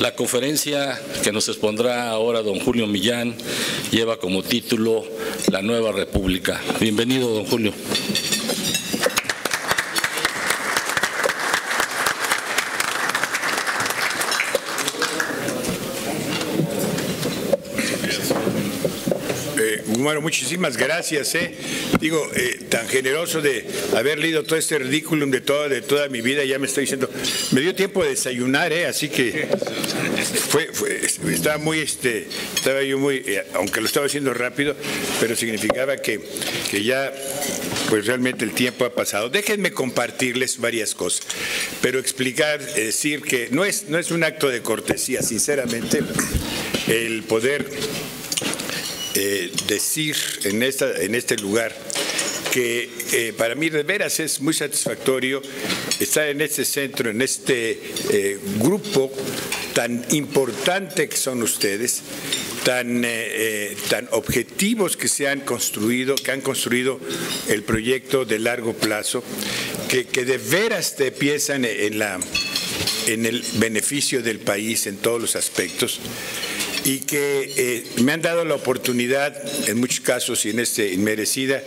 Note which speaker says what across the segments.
Speaker 1: La conferencia que nos expondrá ahora don Julio Millán lleva como título La Nueva República. Bienvenido, don Julio.
Speaker 2: Bueno, muchísimas gracias. Tan generoso de haber leído todo este ridículum de toda mi vida. Ya me estoy diciendo, me dio tiempo de desayunar, así que estaba yo muy, aunque lo estaba haciendo rápido, pero significaba que ya, pues realmente el tiempo ha pasado. Déjenme compartirles varias cosas, pero decir que no es un acto de cortesía, sinceramente, el poder decir en este lugar que para mí de veras es muy satisfactorio estar en este centro, en este grupo tan importante que son ustedes, tan objetivos que han construido el proyecto de largo plazo, que de veras te piensan en el beneficio del país en todos los aspectos, y que me han dado la oportunidad, en muchos casos y inmerecida,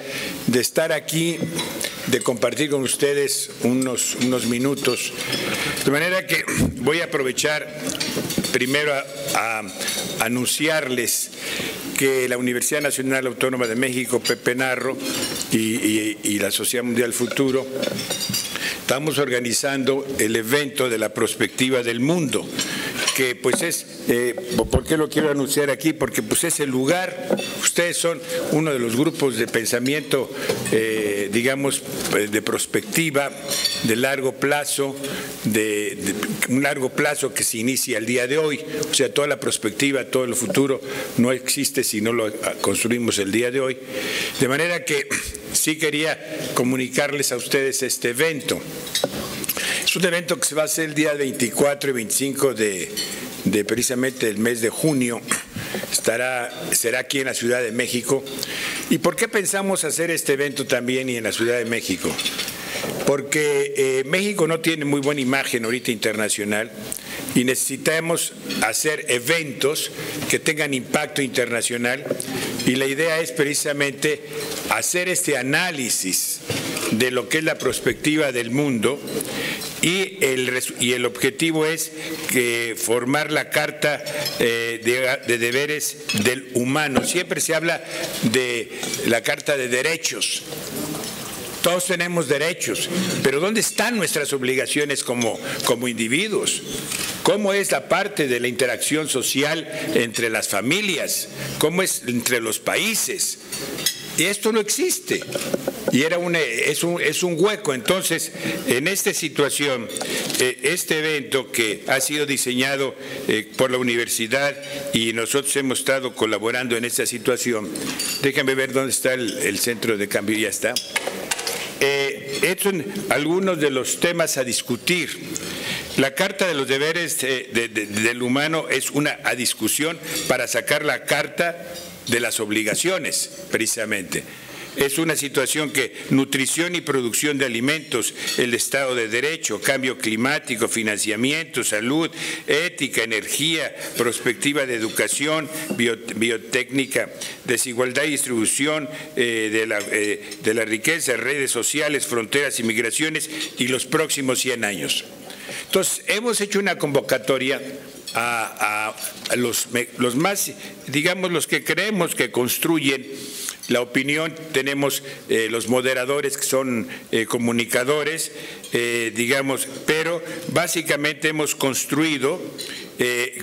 Speaker 2: de estar aquí, de compartir con ustedes unos minutos. De manera que voy a aprovechar primero a anunciarles que la Universidad Nacional Autónoma de México, Pepe Narro, y la Sociedad Mundial Futuro, estamos organizando el evento de la perspectiva del mundo, que pues es, ¿por qué lo quiero anunciar aquí? Porque pues es el lugar, ustedes son uno de los grupos de pensamiento, digamos, de perspectiva, de largo plazo, de un largo plazo que se inicia el día de hoy. O sea, toda la perspectiva, todo el futuro no existe si no lo construimos el día de hoy. De manera que sí quería comunicarles a ustedes este evento. Es un evento que se va a hacer el día 24 y 25 de precisamente el mes de junio. Será aquí en la Ciudad de México. ¿Y por qué pensamos hacer este evento también y en la Ciudad de México? Porque México no tiene muy buena imagen ahorita internacional y necesitamos hacer eventos que tengan impacto internacional, y la idea es precisamente hacer este análisis de lo que es la perspectiva del mundo, y el objetivo es formar la Carta de Deberes del Humano. Siempre se habla de la Carta de Derechos. Todos tenemos derechos, pero ¿dónde están nuestras obligaciones como individuos? ¿Cómo es la parte de la interacción social entre las familias? ¿Cómo es entre los países? Y esto no existe. Y es un hueco. Entonces, en esta situación, este evento que ha sido diseñado por la universidad y nosotros hemos estado colaborando en esta situación, déjenme ver dónde está el centro de cambio. Ya está. Estos son algunos de los temas a discutir. La Carta de los Deberes del Humano es una discusión para sacar la Carta de las Obligaciones, precisamente. Es una situación que nutrición y producción de alimentos, el Estado de Derecho, cambio climático, financiamiento, salud, ética, energía, perspectiva de educación, biotécnica, desigualdad y distribución de la riqueza, redes sociales, fronteras y migraciones y los próximos 100 años. Entonces, hemos hecho una convocatoria a los más, digamos, los que creemos que construyen la opinión. Tenemos los moderadores que son comunicadores, digamos, pero básicamente hemos construido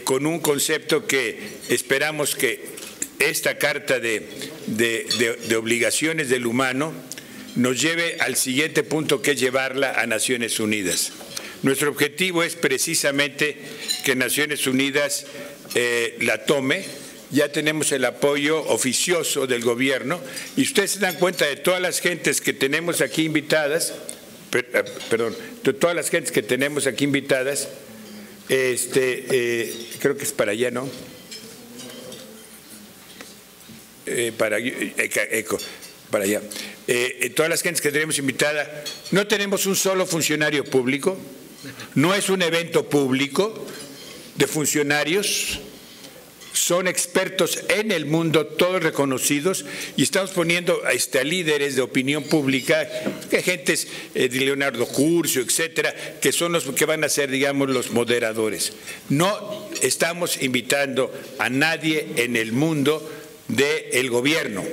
Speaker 2: con un concepto que esperamos que esta Carta de Obligaciones del Humano nos lleve al siguiente punto, que es llevarla a Naciones Unidas. Nuestro objetivo es precisamente que Naciones Unidas la tome. Ya tenemos el apoyo oficioso del gobierno, y ustedes se dan cuenta de todas las gentes que tenemos aquí invitadas, de todas las gentes que tenemos aquí invitadas, creo que es para allá, ¿no? Para allá. Todas las gentes que tenemos invitadas, no tenemos un solo funcionario público, no es un evento público. de funcionarios, son expertos en el mundo, todos reconocidos, y estamos poniendo a líderes de opinión pública, que gentes de Leonardo Curcio, etcétera, que son los que van a ser, digamos, los moderadores. No estamos invitando a nadie en el mundo del gobierno,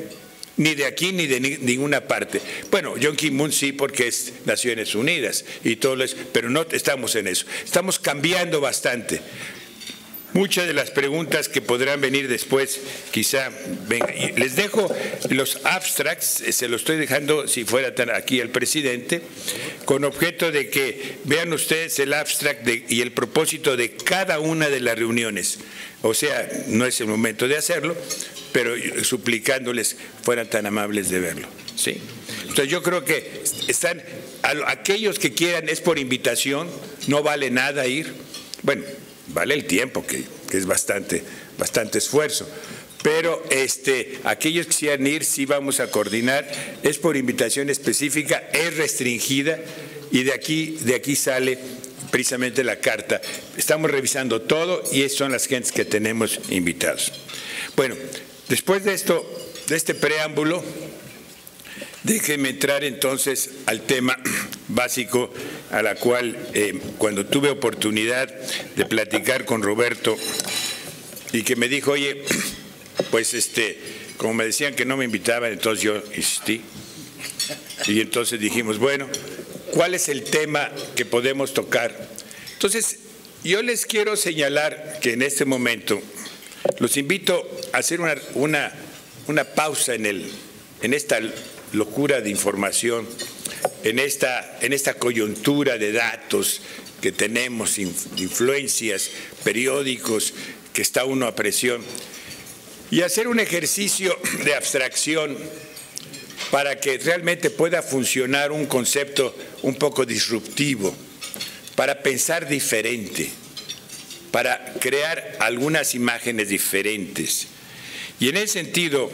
Speaker 2: ni de aquí ni de ninguna parte. Bueno, John Ki-moon sí, porque es Naciones Unidas y todo eso, pero no estamos en eso. Estamos cambiando bastante. Muchas de las preguntas que podrán venir después, quizá vengan. Les dejo los abstracts, se los estoy dejando, si fuera aquí el presidente, con objeto de que vean ustedes el abstract y el propósito de cada una de las reuniones. O sea, no es el momento de hacerlo, pero suplicándoles fueran tan amables de verlo, ¿sí? Entonces yo creo que están, aquellos que quieran, es por invitación, no vale nada ir. Bueno, vale el tiempo, que es bastante esfuerzo. Pero aquellos que quieran ir, sí vamos a coordinar. Es por invitación específica, es restringida y de aquí sale precisamente la carta. Estamos revisando todo y esas son las gentes que tenemos invitados. Bueno, después de esto, de este preámbulo, déjenme entrar entonces al tema básico, a la cual cuando tuve oportunidad de platicar con Roberto y que me dijo, oye, pues como me decían que no me invitaban, entonces yo insistí y entonces dijimos, bueno, ¿cuál es el tema que podemos tocar? Entonces, yo les quiero señalar que en este momento los invito a hacer una pausa en esta locura de información, en esta coyuntura de datos que tenemos, influencias, periódicos, que está uno a presión, y hacer un ejercicio de abstracción para que realmente pueda funcionar un concepto un poco disruptivo, para pensar diferente, para crear algunas imágenes diferentes. Y en ese sentido,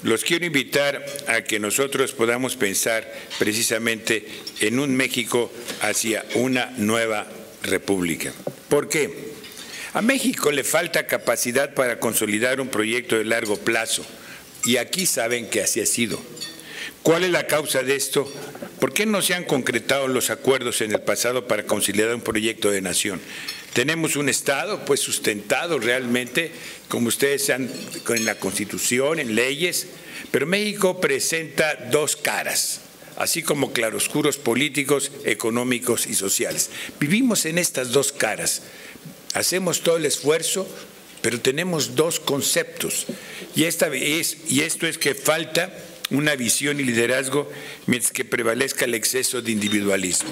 Speaker 2: los quiero invitar a que nosotros podamos pensar precisamente en un México hacia una nueva república. ¿Por qué? A México le falta capacidad para consolidar un proyecto de largo plazo, y aquí saben que así ha sido. ¿Cuál es la causa de esto? ¿Por qué no se han concretado los acuerdos en el pasado para consolidar un proyecto de nación? Tenemos un Estado pues sustentado realmente, como ustedes saben, en la Constitución, en leyes, pero México presenta dos caras, así como claroscuros políticos, económicos y sociales. Vivimos en estas dos caras, hacemos todo el esfuerzo, pero tenemos dos conceptos, y esto es que falta una visión y liderazgo mientras que prevalezca el exceso de individualismo.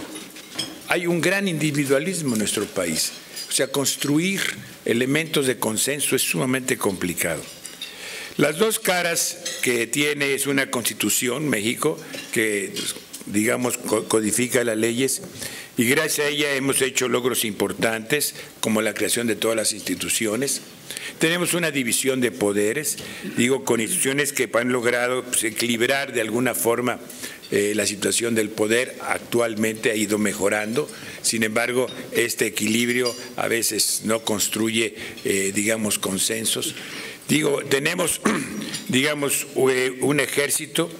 Speaker 2: Hay un gran individualismo en nuestro país. O sea, construir elementos de consenso es sumamente complicado. Las dos caras que tiene es una Constitución, México, que, digamos, codifica las leyes, y gracias a ella hemos hecho logros importantes, como la creación de todas las instituciones. Tenemos una división de poderes, con instituciones que han logrado equilibrar de alguna forma la situación del poder. Actualmente ha ido mejorando. Sin embargo, este equilibrio a veces no construye, consensos. Tenemos, un ejército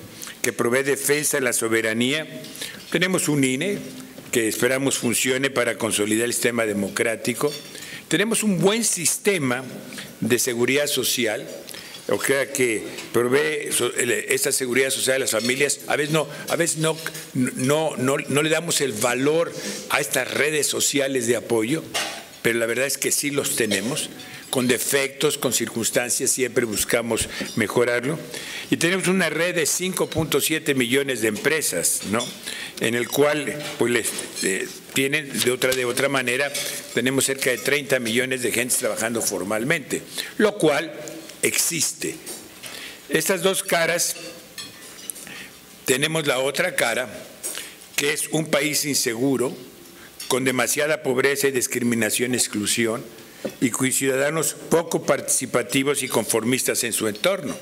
Speaker 2: que provee defensa de la soberanía. Tenemos un INE que esperamos funcione para consolidar el sistema democrático. Tenemos un buen sistema de seguridad social, o sea, que provee esta seguridad social a las familias. A veces no le damos el valor a estas redes sociales de apoyo, pero la verdad es que sí los tenemos, con defectos, con circunstancias, siempre buscamos mejorarlo. Y tenemos una red de 5.7 millones de empresas, ¿no?, en el cual tienen de otra manera, tenemos cerca de 30 millones de gentes trabajando formalmente, lo cual existe. Estas dos caras, tenemos la otra cara, que es un país inseguro, con demasiada pobreza y discriminación y exclusión, y cuyos ciudadanos poco participativos y conformistas en su entorno,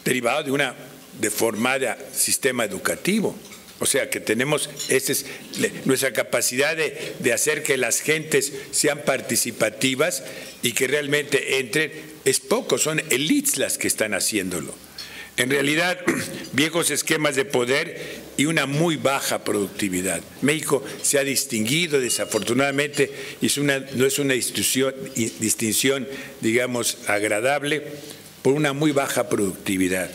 Speaker 2: derivado de una deformada sistema educativo. O sea que tenemos, esa es nuestra capacidad de hacer que las gentes sean participativas y que realmente entren, es poco, son élites las que están haciéndolo. En realidad, viejos esquemas de poder y una muy baja productividad. México se ha distinguido, desafortunadamente, y no es una distinción, digamos, agradable, por una muy baja productividad.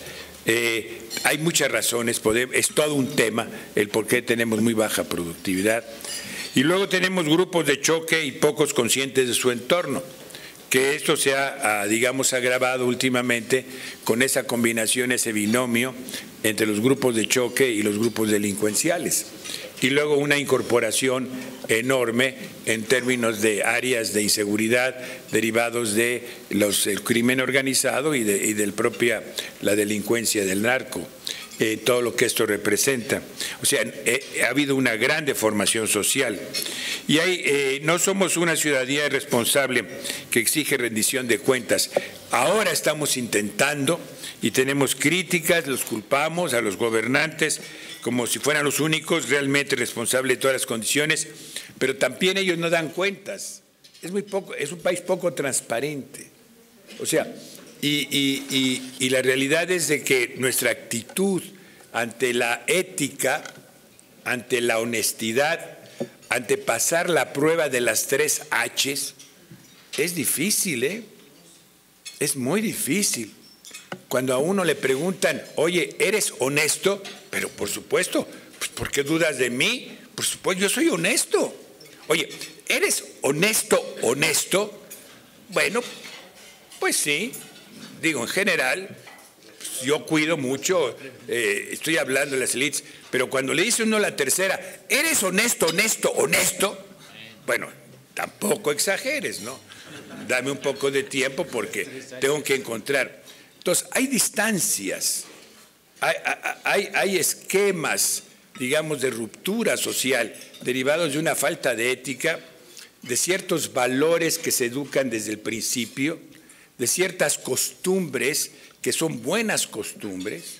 Speaker 2: Hay muchas razones, es todo un tema el por qué tenemos muy baja productividad. Y luego tenemos grupos de choque y pocos conscientes de su entorno, que esto se ha, digamos, agravado últimamente con esa combinación, ese binomio entre los grupos de choque y los grupos delincuenciales. Y luego una incorporación enorme en términos de áreas de inseguridad derivados de el crimen organizado y de la delincuencia del narco. Todo lo que esto representa. O sea, ha habido una gran deformación social. Y no somos una ciudadanía responsable que exige rendición de cuentas. Ahora estamos intentando y tenemos críticas, los culpamos a los gobernantes como si fueran los únicos realmente responsables de todas las condiciones, pero también ellos no dan cuentas. Es un país poco transparente. O sea, y la realidad es de que nuestra actitud ante la ética, ante la honestidad, ante pasar la prueba de las 3 H's, es difícil, ¿eh? Es muy difícil. Cuando a uno le preguntan, oye, ¿eres honesto? Pero por supuesto, pues ¿por qué dudas de mí? Por supuesto, yo soy honesto. Oye, ¿eres honesto? Bueno, pues sí. Digo, en general, pues yo cuido mucho, estoy hablando de las élites, pero cuando le dice uno la tercera, ¿eres honesto? Bueno, tampoco exageres, ¿no? Dame un poco de tiempo porque tengo que encontrar. Entonces, hay distancias, hay esquemas, digamos, de ruptura social derivados de una falta de ética, de ciertos valores que se educan desde el principio, de ciertas costumbres que son buenas costumbres,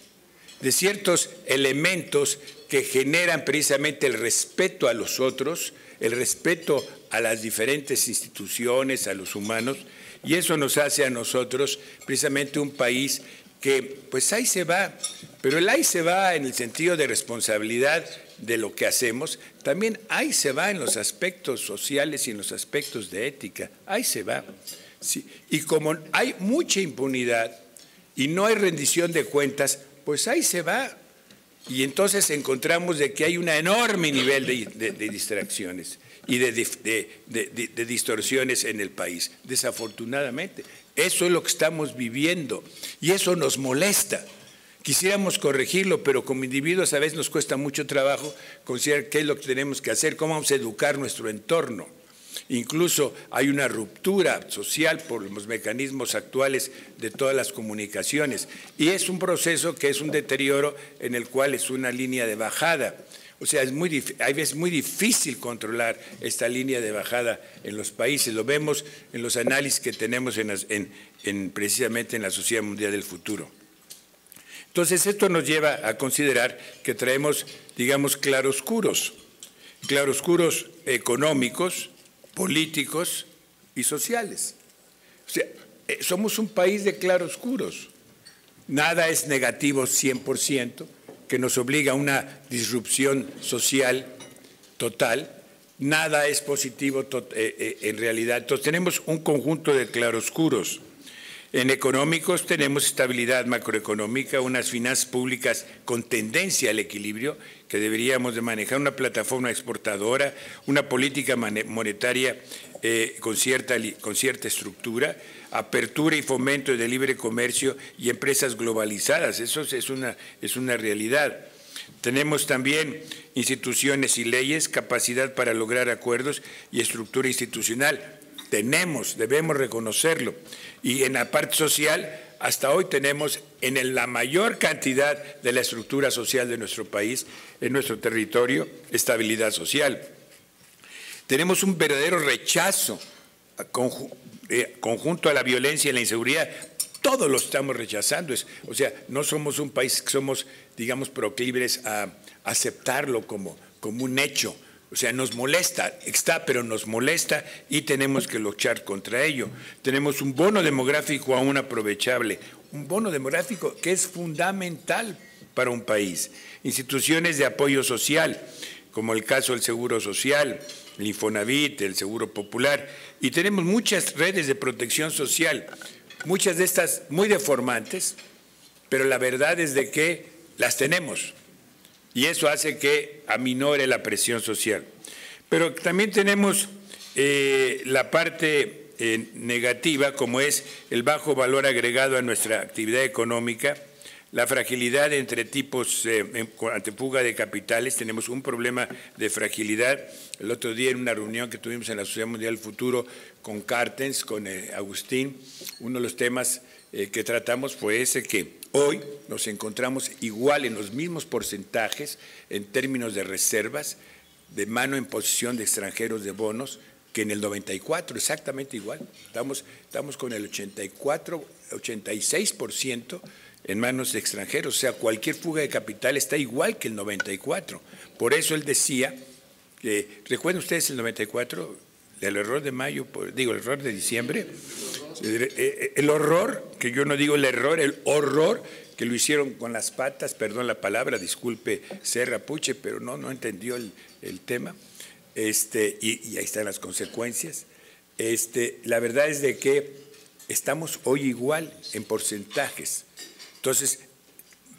Speaker 2: de ciertos elementos que generan precisamente el respeto a los otros, el respeto a las diferentes instituciones, a los humanos, y eso nos hace a nosotros precisamente un país que pues ahí se va, pero el ahí se va en el sentido de responsabilidad de lo que hacemos, también ahí se va en los aspectos sociales y en los aspectos de ética, ahí se va. Sí. Y como hay mucha impunidad y no hay rendición de cuentas, pues ahí se va. Y entonces encontramos de que hay un enorme nivel de distracciones y de distorsiones en el país, desafortunadamente. Eso es lo que estamos viviendo y eso nos molesta. Quisiéramos corregirlo, pero como individuos a veces nos cuesta mucho trabajo considerar qué es lo que tenemos que hacer, cómo vamos a educar nuestro entorno. Incluso hay una ruptura social por los mecanismos actuales de todas las comunicaciones y es un proceso que es un deterioro en el cual es una línea de bajada. O sea, hay veces muy difícil controlar esta línea de bajada en los países. Lo vemos en los análisis que tenemos precisamente en la Sociedad Mundial del Futuro. Entonces, esto nos lleva a considerar que traemos, digamos, claroscuros económicos, políticos y sociales. O sea, somos un país de claroscuros. Nada es negativo 100%, que nos obliga a una disrupción social total. Nada es positivo en realidad. Entonces tenemos un conjunto de claroscuros. En económicos tenemos estabilidad macroeconómica, unas finanzas públicas con tendencia al equilibrio que deberíamos de manejar, una plataforma exportadora, una política monetaria con cierta estructura, apertura y fomento de libre comercio y empresas globalizadas. Eso es una realidad. Tenemos también instituciones y leyes, capacidad para lograr acuerdos y estructura institucional. Debemos reconocerlo. Y en la parte social, hasta hoy tenemos en la mayor cantidad de la estructura social de nuestro país, en nuestro territorio, estabilidad social. Tenemos un verdadero rechazo conjunto a la violencia y la inseguridad, Todos lo estamos rechazando. O sea, no somos un país que somos, digamos, proclives a aceptarlo como un hecho. O sea, nos molesta, pero nos molesta y tenemos que luchar contra ello. Tenemos un bono demográfico aún aprovechable, un bono demográfico que es fundamental para un país. Instituciones de apoyo social, como el caso del Seguro Social, el Infonavit, el Seguro Popular, y tenemos muchas redes de protección social, muchas de estas muy deformantes, pero la verdad es de que las tenemos, y eso hace que aminore la presión social. Pero también tenemos la parte negativa, como es el bajo valor agregado a nuestra actividad económica, la fragilidad entre tipos ante fuga de capitales. Tenemos un problema de fragilidad. El otro día en una reunión que tuvimos en la Sociedad Mundial del Futuro con Cartens, con Agustín, uno de los temas que tratamos fue ese, que hoy nos encontramos igual en los mismos porcentajes en términos de reservas de mano en posesión de extranjeros de bonos que en el 94, exactamente igual. Estamos con el 86% en manos de extranjeros, o sea, cualquier fuga de capital está igual que el 94. Por eso él decía que, ¿recuerdan ustedes el 94? El error de mayo, el error de diciembre, el horror, que yo no digo el error, el horror que lo hicieron con las patas, perdón la palabra, disculpe Serra Puche, pero no entendió el tema, y ahí están las consecuencias. La verdad es de que estamos hoy igual en porcentajes. Entonces,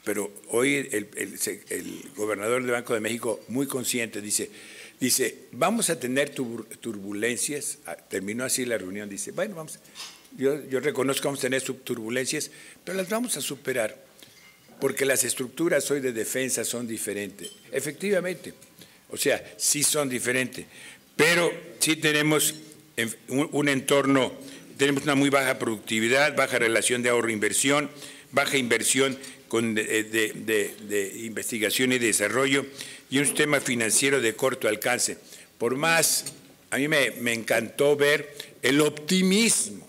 Speaker 2: pero hoy el gobernador del Banco de México, muy consciente, dice, vamos a tener turbulencias, terminó así la reunión, dice, bueno, yo reconozco que vamos a tener turbulencias, pero las vamos a superar, porque las estructuras hoy de defensa son diferentes. Efectivamente, o sea, sí son diferentes, pero sí tenemos un entorno, tenemos una muy baja productividad, baja relación de ahorro-inversión, baja inversión de investigación y desarrollo y un sistema financiero de corto alcance. Por más, a mí me encantó ver el optimismo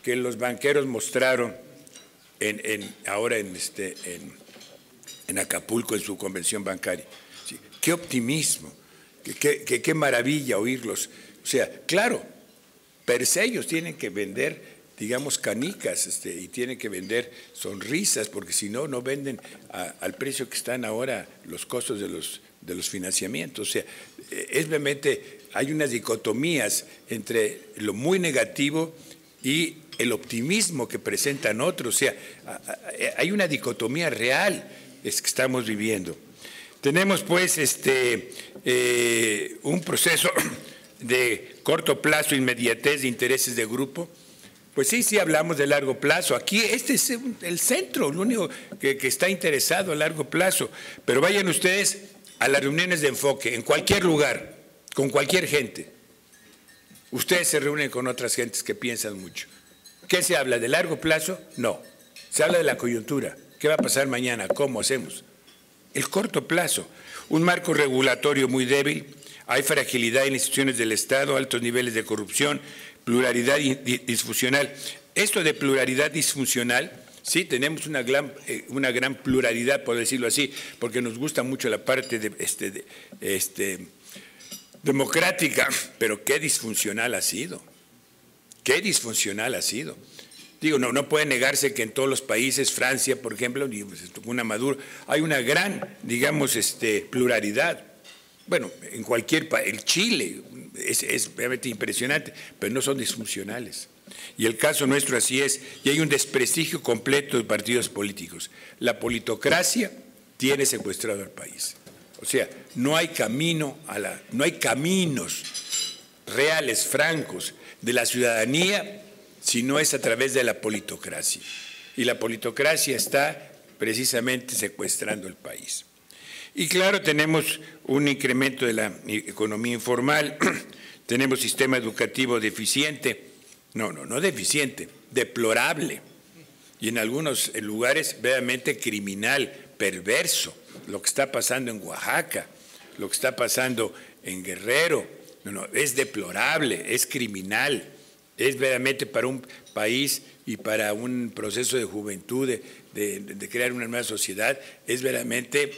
Speaker 2: que los banqueros mostraron ahora en Acapulco en su convención bancaria. Sí, qué optimismo, qué maravilla oírlos. O sea, claro, per se ellos tienen que vender, digamos, canicas, y tienen que vender sonrisas, porque si no, no venden al precio que están ahora los costos de los financiamientos. O sea, realmente hay unas dicotomías entre lo muy negativo y el optimismo que presentan otros. O sea, hay una dicotomía real que estamos viviendo. Tenemos, pues, un proceso de corto plazo, inmediatez de intereses de grupo. Pues sí hablamos de largo plazo. Aquí este es el centro, el único que está interesado a largo plazo. Pero vayan ustedes a las reuniones de enfoque, en cualquier lugar, con cualquier gente. Ustedes se reúnen con otras gentes que piensan mucho. ¿Qué se habla? ¿De largo plazo? No. Se habla de la coyuntura. ¿Qué va a pasar mañana? ¿Cómo hacemos? El corto plazo. Un marco regulatorio muy débil. Hay fragilidad en instituciones del Estado, altos niveles de corrupción, pluralidad disfuncional. Esto de pluralidad disfuncional, sí, tenemos una gran pluralidad, por decirlo así, porque nos gusta mucho la parte democrática, pero qué disfuncional ha sido. Qué disfuncional ha sido. Digo, no puede negarse que en todos los países, Francia, por ejemplo, una Maduro, hay una gran, digamos, pluralidad. Bueno, en cualquier país, el Chile es realmente impresionante, pero no son disfuncionales. Y el caso nuestro así es, y hay un desprestigio completo de partidos políticos. La politocracia tiene secuestrado al país. O sea, no hay caminos reales, francos, de la ciudadanía, si no es a través de la politocracia. Y la politocracia está precisamente secuestrando el país. Y claro, tenemos un incremento de la economía informal, tenemos sistema educativo deficiente, no deficiente, deplorable, y en algunos lugares verdaderamente criminal, perverso, lo que está pasando en Oaxaca, lo que está pasando en Guerrero, es deplorable, es criminal, es verdaderamente para un país y para un proceso de juventud, de crear una nueva sociedad, es verdaderamente,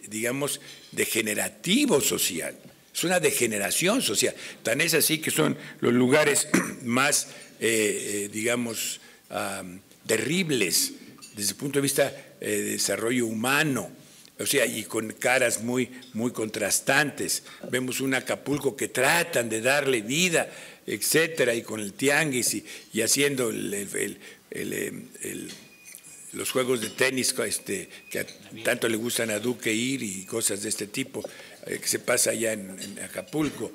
Speaker 2: digamos, degenerativo social. Es una degeneración social. Tan es así que son los lugares más, digamos, terribles desde el punto de vista de desarrollo humano. O sea, y con caras muy contrastantes. Vemos un Acapulco que tratan de darle vida, etcétera, y con el tianguis y haciendo los juegos de tenis que tanto le gustan a Duque ir y cosas de este tipo, que se pasa allá en Acapulco.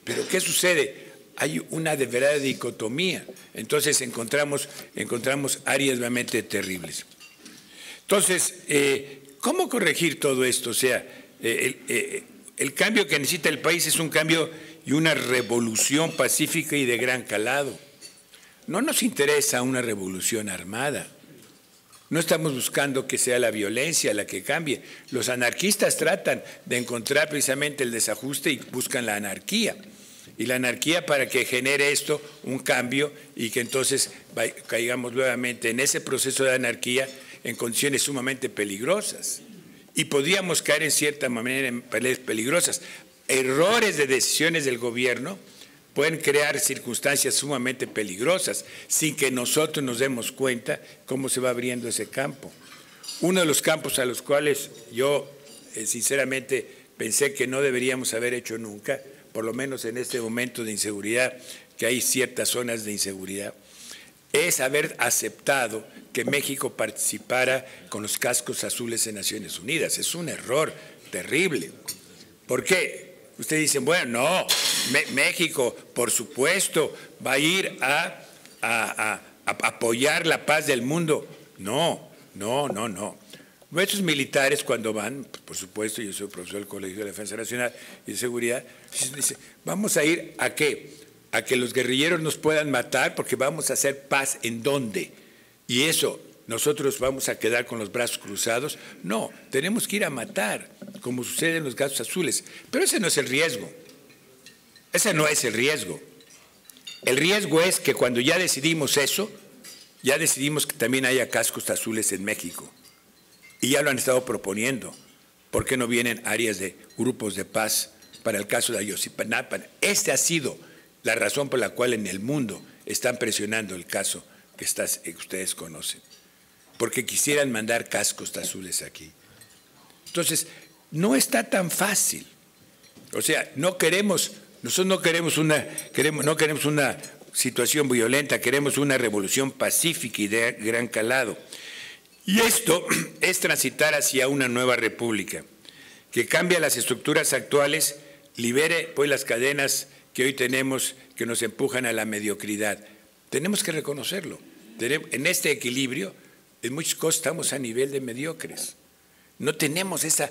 Speaker 2: Pero ¿qué sucede? Hay una de verdad dicotomía. Entonces encontramos áreas realmente terribles. Entonces, ¿cómo corregir todo esto? O sea, el cambio que necesita el país es un cambio y una revolución pacífica y de gran calado. No nos interesa una revolución armada. No estamos buscando que sea la violencia la que cambie. Los anarquistas tratan de encontrar precisamente el desajuste y buscan la anarquía. Y la anarquía para que genere esto un cambio y que entonces caigamos nuevamente en ese proceso de anarquía en condiciones sumamente peligrosas. Y podríamos caer en cierta manera en peligrosas. Errores de decisiones del gobierno pueden crear circunstancias sumamente peligrosas sin que nosotros nos demos cuenta cómo se va abriendo ese campo. Uno de los campos a los cuales yo sinceramente pensé que no deberíamos haber hecho nunca, por lo menos en este momento de inseguridad, que hay ciertas zonas de inseguridad, es haber aceptado que México participara con los cascos azules en Naciones Unidas. Es un error terrible. ¿Por qué? Ustedes dicen, bueno, no, México, por supuesto, va a ir a apoyar la paz del mundo. No. Nuestros militares cuando van, por supuesto, yo soy profesor del Colegio de Defensa Nacional y de Seguridad, dicen, vamos a ir ¿a qué? A que los guerrilleros nos puedan matar porque vamos a hacer paz ¿en dónde? Y eso, ¿nosotros vamos a quedar con los brazos cruzados? No, tenemos que ir a matar, como sucede en los gatos azules. Pero ese no es el riesgo. Ese no es el riesgo. El riesgo es que cuando ya decidimos eso, ya decidimos que también haya cascos azules en México. Y ya lo han estado proponiendo. ¿Por qué no vienen áreas de grupos de paz para el caso de Ayotzinapa? Esta ha sido la razón por la cual en el mundo están presionando el caso que ustedes conocen. Porque quisieran mandar cascos azules aquí. Entonces, no está tan fácil. O sea, nosotros no queremos una situación violenta, queremos una revolución pacífica y de gran calado. Y esto es transitar hacia una nueva república, que cambie las estructuras actuales, libere pues las cadenas que hoy tenemos que nos empujan a la mediocridad. Tenemos que reconocerlo. En este equilibrio, en muchas cosas estamos a nivel de mediocres. No tenemos esa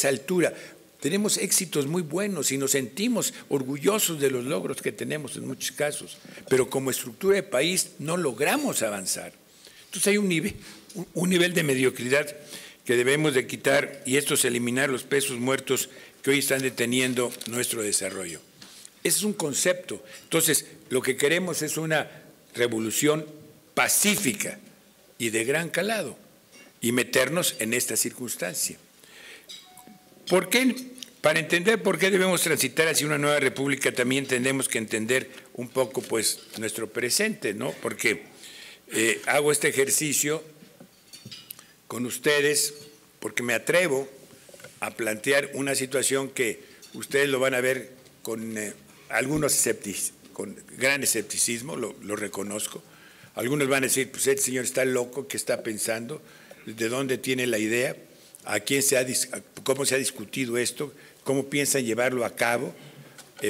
Speaker 2: altura. Tenemos éxitos muy buenos y nos sentimos orgullosos de los logros que tenemos en muchos casos, pero como estructura de país no logramos avanzar. Entonces hay un nivel de mediocridad que debemos de quitar y esto es eliminar los pesos muertos que hoy están deteniendo nuestro desarrollo. Ese es un concepto. Entonces, lo que queremos es una revolución pacífica y de gran calado y meternos en esta circunstancia. ¿Por qué? Para entender por qué debemos transitar hacia una nueva república también tenemos que entender un poco pues nuestro presente, ¿no? Porque hago este ejercicio con ustedes porque me atrevo a plantear una situación que ustedes lo van a ver con con gran escepticismo, lo reconozco. Algunos van a decir, pues este señor está loco, ¿qué está pensando? ¿De dónde tiene la idea? ¿Cómo se ha discutido esto? ¿Cómo piensan llevarlo a cabo?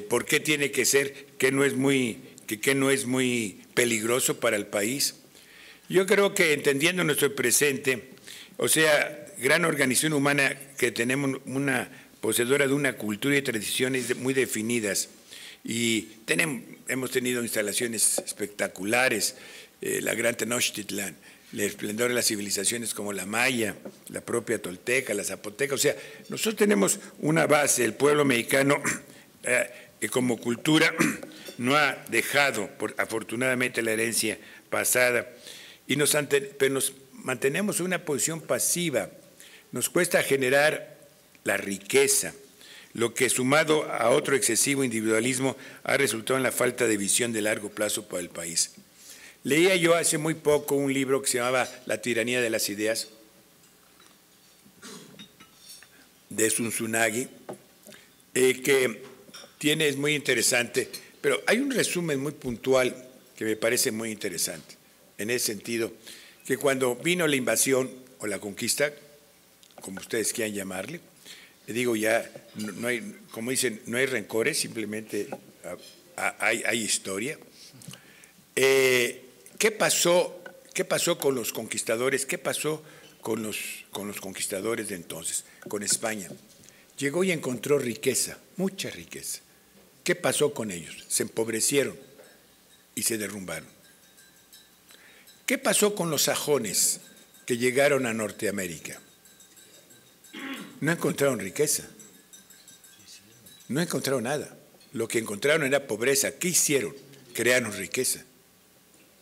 Speaker 2: ¿Por qué tiene que ser que no es muy peligroso para el país? Yo creo que entendiendo nuestro presente, o sea, gran organización humana que tenemos una poseedora de una cultura y tradiciones muy definidas y hemos tenido instalaciones espectaculares, la Gran Tenochtitlan, el esplendor de las civilizaciones como la maya, la propia tolteca, la zapoteca. O sea, nosotros tenemos una base, el pueblo mexicano, que como cultura no ha dejado, afortunadamente, la herencia pasada, pero nos mantenemos en una posición pasiva. Nos cuesta generar la riqueza, lo que sumado a otro excesivo individualismo ha resultado en la falta de visión de largo plazo para el país. Leía yo hace muy poco un libro que se llamaba La tiranía de las ideas, de Zunzunagui, que es muy interesante, pero hay un resumen muy puntual que me parece muy interesante, en ese sentido, que cuando vino la invasión o la conquista, como ustedes quieran llamarle, digo ya, no hay, como dicen, no hay rencores, simplemente hay historia. ¿Qué pasó con los conquistadores? ¿Qué pasó con los conquistadores de entonces, con España? Llegó y encontró riqueza, mucha riqueza. ¿Qué pasó con ellos? Se empobrecieron y se derrumbaron. ¿Qué pasó con los sajones que llegaron a Norteamérica? No encontraron riqueza, no encontraron nada. Lo que encontraron era pobreza. ¿Qué hicieron? Crearon riqueza.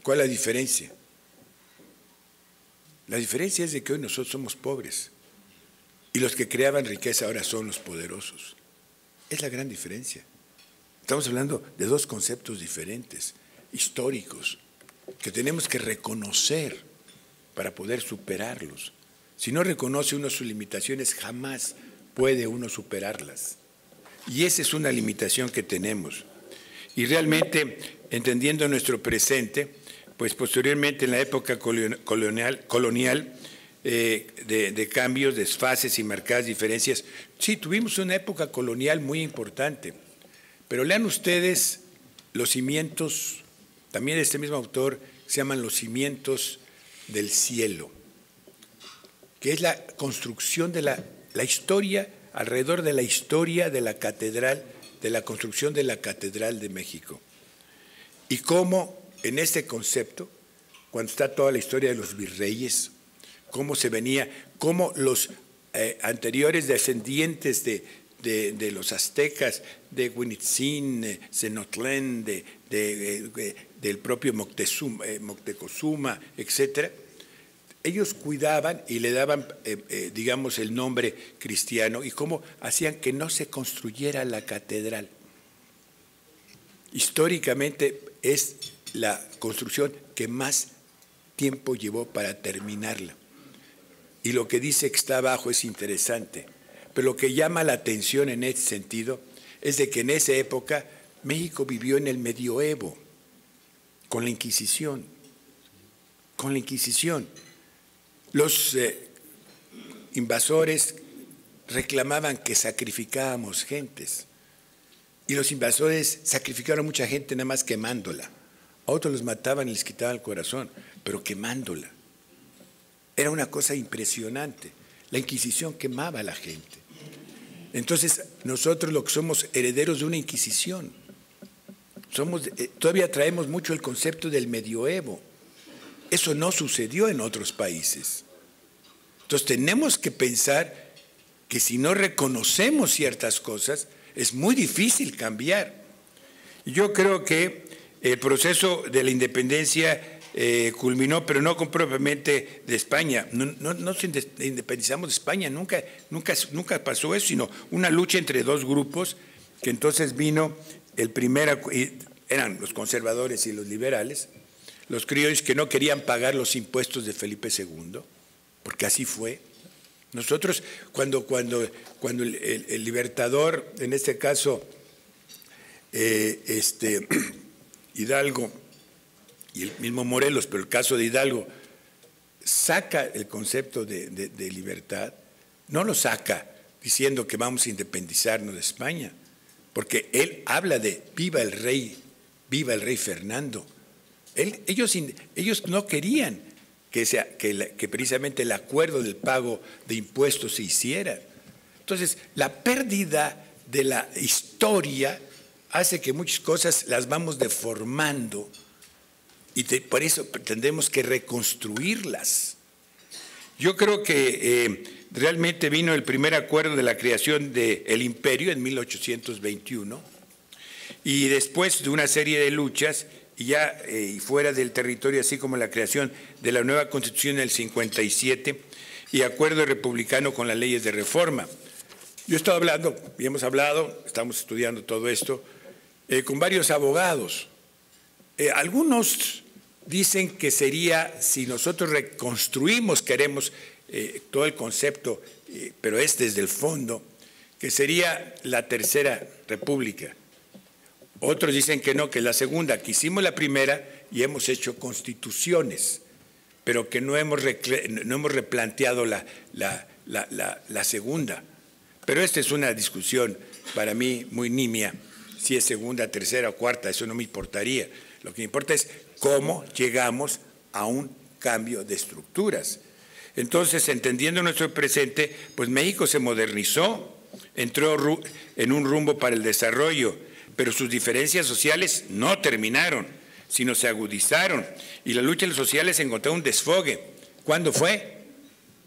Speaker 2: ¿Cuál es la diferencia? La diferencia es de que hoy nosotros somos pobres y los que creaban riqueza ahora son los poderosos. Es la gran diferencia. Estamos hablando de dos conceptos diferentes, históricos, que tenemos que reconocer para poder superarlos. Si no reconoce uno sus limitaciones, jamás puede uno superarlas. Y esa es una limitación que tenemos. Y realmente, entendiendo nuestro presente, pues posteriormente en la época colonial de cambios, desfases y marcadas diferencias, sí, tuvimos una época colonial muy importante, pero lean ustedes los cimientos, también de este mismo autor, se llaman los cimientos del cielo, que es la construcción de la historia, alrededor de la historia de la catedral, de la construcción de la Catedral de México. Y cómo en este concepto, cuando está toda la historia de los virreyes, cómo se venía, cómo los anteriores descendientes de los aztecas, de Huinitzin, Zenotlán, del propio Moctezuma, etcétera, ellos cuidaban y le daban, digamos, el nombre cristiano y cómo hacían que no se construyera la catedral. Históricamente es la construcción que más tiempo llevó para terminarla. Y lo que dice que está abajo es interesante. Pero lo que llama la atención en este sentido es de que en esa época México vivió en el medioevo, con la Inquisición. Con la Inquisición. Los invasores reclamaban que sacrificábamos gentes. Y los invasores sacrificaron a mucha gente nada más quemándola. A otros los mataban y les quitaban el corazón, pero quemándola. Era una cosa impresionante. La Inquisición quemaba a la gente. Entonces, nosotros lo que somos herederos de una Inquisición. Todavía traemos mucho el concepto del medioevo. Eso no sucedió en otros países. Entonces, tenemos que pensar que si no reconocemos ciertas cosas, es muy difícil cambiar. Yo creo que el proceso de la independencia culminó, pero no propiamente de España. No nos independizamos de España, nunca pasó eso, sino una lucha entre dos grupos, que entonces vino el primero, eran los conservadores y los liberales, los criollos que no querían pagar los impuestos de Felipe II, porque así fue. Nosotros, cuando el libertador, en este caso Hidalgo y el mismo Morelos, pero el caso de Hidalgo, saca el concepto de libertad, no lo saca diciendo que vamos a independizarnos de España, porque él habla de viva el rey Fernando. Ellos no querían que precisamente el acuerdo del pago de impuestos se hiciera. Entonces, la pérdida de la historia hace que muchas cosas las vamos deformando y por eso tendremos que reconstruirlas. Yo creo que realmente vino el primer acuerdo de la creación del imperio en 1821 y después de una serie de luchas y fuera del territorio, así como la creación de la nueva Constitución en el 57 y acuerdo republicano con las leyes de reforma. Yo he estado hablando, y hemos hablado, estamos estudiando todo esto, con varios abogados. Algunos dicen que sería, si nosotros reconstruimos, queremos todo el concepto, pero es desde el fondo, que sería la Tercera República. Otros dicen que no, que es la segunda, que hicimos la primera y hemos hecho constituciones, pero que no hemos replanteado la segunda. Pero esta es una discusión para mí muy nimia, si es segunda, tercera o cuarta, eso no me importaría. Lo que me importa es cómo llegamos a un cambio de estructuras. Entonces, entendiendo nuestro presente, pues México se modernizó, entró en un rumbo para el desarrollo, pero sus diferencias sociales no terminaron, sino se agudizaron, y la lucha de los sociales encontró un desfogue. ¿Cuándo fue?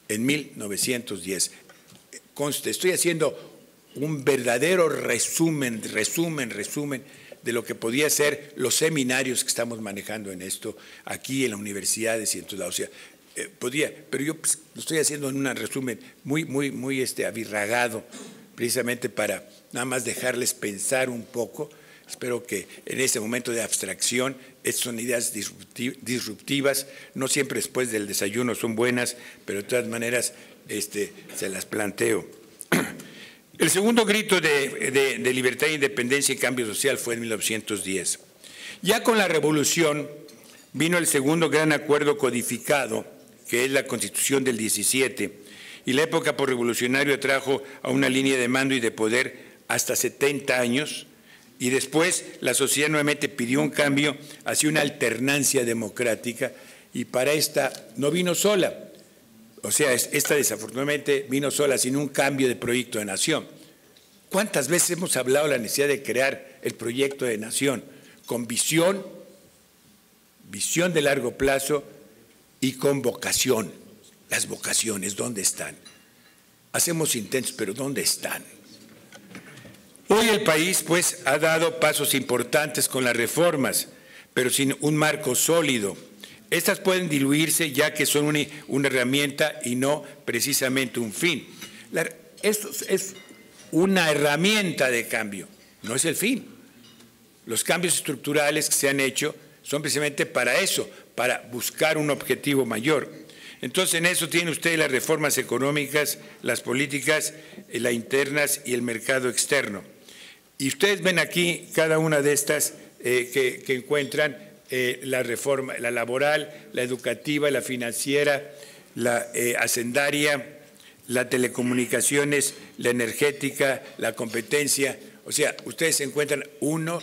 Speaker 2: En 1910. Conste, estoy haciendo un verdadero resumen de lo que podía ser los seminarios que estamos manejando en esto, aquí en la universidades y en todos lados. O sea, pero yo pues, lo estoy haciendo en un resumen muy avirragado, precisamente para nada más dejarles pensar un poco. Espero que en este momento de abstracción, estas son ideas disruptivas, no siempre después del desayuno son buenas, pero de todas maneras se las planteo. El segundo grito de libertad, independencia y cambio social fue en 1910. Ya con la revolución vino el segundo gran acuerdo codificado, que es la Constitución del 17, y la época posrevolucionaria trajo a una línea de mando y de poder hasta 70 años, y después la sociedad nuevamente pidió un cambio hacia una alternancia democrática, y para esta no vino sola. O sea, esta desafortunadamente vino sola, sin un cambio de proyecto de nación. ¿Cuántas veces hemos hablado de la necesidad de crear el proyecto de nación con visión de largo plazo y con vocación? Las vocaciones, ¿dónde están? Hacemos intentos, pero ¿dónde están? Hoy el país, pues, ha dado pasos importantes con las reformas, pero sin un marco sólido. Estas pueden diluirse ya que son una herramienta y no precisamente un fin. Esto es una herramienta de cambio, no es el fin. Los cambios estructurales que se han hecho son precisamente para eso, para buscar un objetivo mayor. Entonces, en eso tiene usted las reformas económicas, las políticas, las internas y el mercado externo. Y ustedes ven aquí cada una de estas que encuentran la reforma, la laboral, la educativa, la financiera, la hacendaria, la telecomunicaciones, la energética, la competencia. O sea, ustedes encuentran uno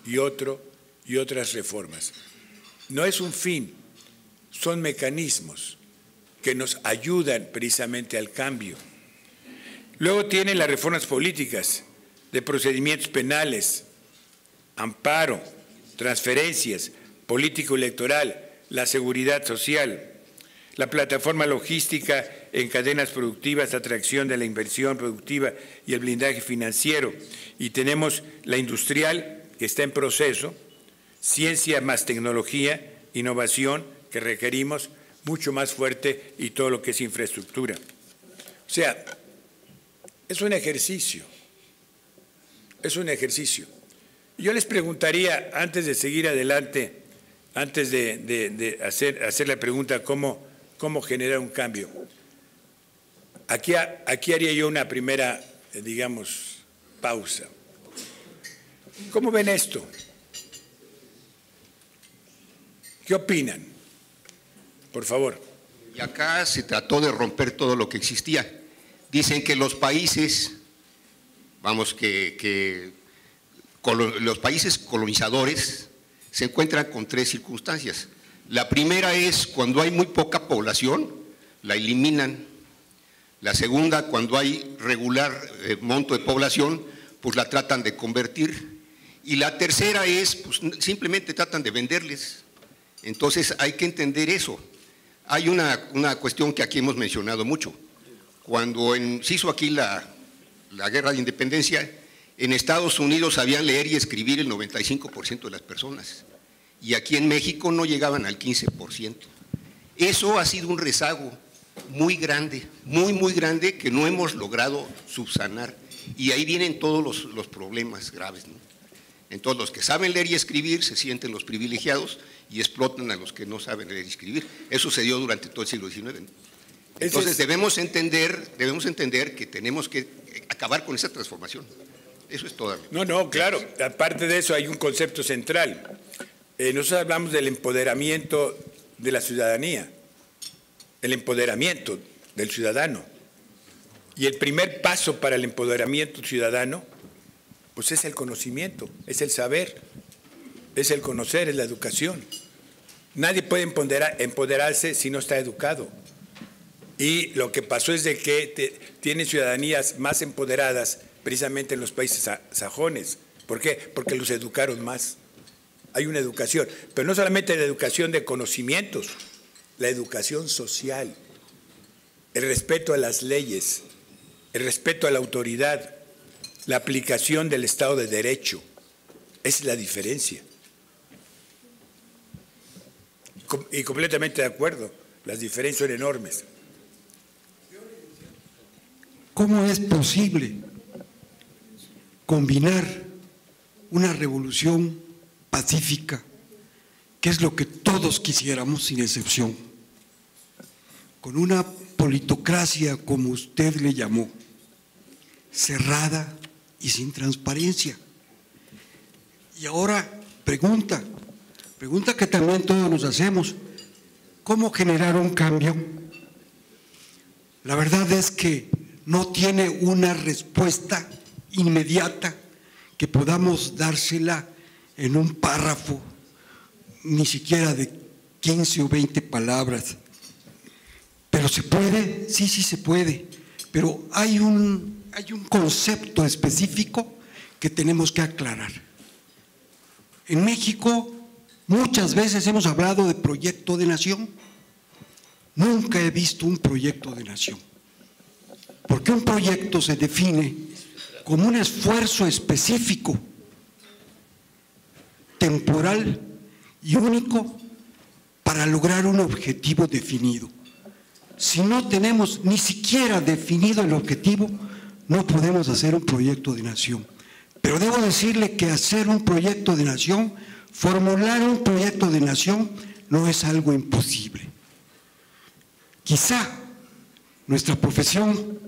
Speaker 2: y otro y otras reformas. No es un fin, son mecanismos que nos ayudan precisamente al cambio. Luego tienen las reformas políticas de procedimientos penales, amparo, transferencias, político-electoral, la seguridad social, la plataforma logística en cadenas productivas, atracción de la inversión productiva y el blindaje financiero. Y tenemos la industrial, que está en proceso, ciencia más tecnología, innovación, que requerimos mucho más fuerte, y todo lo que es infraestructura. O sea, es un ejercicio, Yo les preguntaría, antes de seguir adelante, antes de hacer la pregunta cómo generar un cambio, aquí haría yo una primera, digamos, pausa. ¿Cómo ven esto? ¿Qué opinan? Por favor.
Speaker 3: Y acá se trató de romper todo lo que existía. Dicen que los países, los países colonizadores se encuentran con tres circunstancias. La primera es cuando hay muy poca población, la eliminan. La segunda, cuando hay regular monto de población, pues la tratan de convertir. Y la tercera es, pues simplemente tratan de venderles. Entonces hay que entender eso. Hay una cuestión que aquí hemos mencionado mucho. Cuando se hizo aquí la guerra de independencia, en Estados Unidos sabían leer y escribir el 95% de las personas. y aquí en México no llegaban al 15%. Eso ha sido un rezago muy grande, muy grande, que no hemos logrado subsanar, y ahí vienen todos los problemas graves, ¿no? Entonces, los que saben leer y escribir se sienten los privilegiados y explotan a los que no saben leer y escribir. Eso se dio durante todo el siglo XIX, ¿no? Entonces, debemos entender que tenemos que acabar con esa transformación. Eso es todo.
Speaker 2: No, claro. Aparte de eso, hay un concepto central. Nosotros hablamos del empoderamiento de la ciudadanía, el empoderamiento del ciudadano. Y el primer paso para el empoderamiento ciudadano, pues es el conocimiento, es el saber, es el conocer, es la educación. Nadie puede empoderarse si no está educado. Y lo que pasó es de que tienen ciudadanías más empoderadas precisamente en los países sajones. ¿Por qué? Porque los educaron más. Hay una educación, pero no solamente la educación de conocimientos, la educación social, el respeto a las leyes, el respeto a la autoridad, la aplicación del Estado de Derecho. Esa es la diferencia. Y completamente de acuerdo, las diferencias son enormes.
Speaker 4: ¿Cómo es posible combinar una revolución pacífica, que es lo que todos quisiéramos sin excepción, con una politocracia, como usted le llamó, cerrada y sin transparencia? Y ahora pregunta que también todos nos hacemos: ¿cómo generar un cambio? La verdad es que no tiene una respuesta inmediata que podamos dársela en un párrafo, ni siquiera de 15 o 20 palabras. ¿Pero se puede? Sí, se puede, pero hay un concepto específico que tenemos que aclarar. En México muchas veces hemos hablado de proyecto de nación. Nunca he visto un proyecto de nación, porque un proyecto se define como un esfuerzo específico, temporal y único para lograr un objetivo definido. Si no tenemos ni siquiera definido el objetivo, no podemos hacer un proyecto de nación. Pero debo decirle que hacer un proyecto de nación, formular un proyecto de nación, no es algo imposible. Quizá nuestra profesión,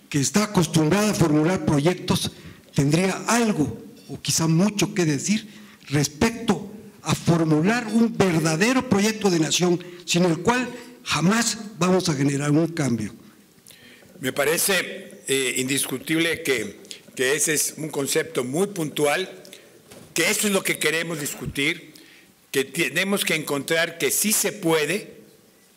Speaker 4: que está acostumbrada a formular proyectos, tendría algo o quizá mucho que decir respecto a formular un verdadero proyecto de nación, sin el cual jamás vamos a generar un cambio.
Speaker 2: Me parece indiscutible que ese es un concepto muy puntual, que eso es lo que queremos discutir, que tenemos que encontrar que sí se puede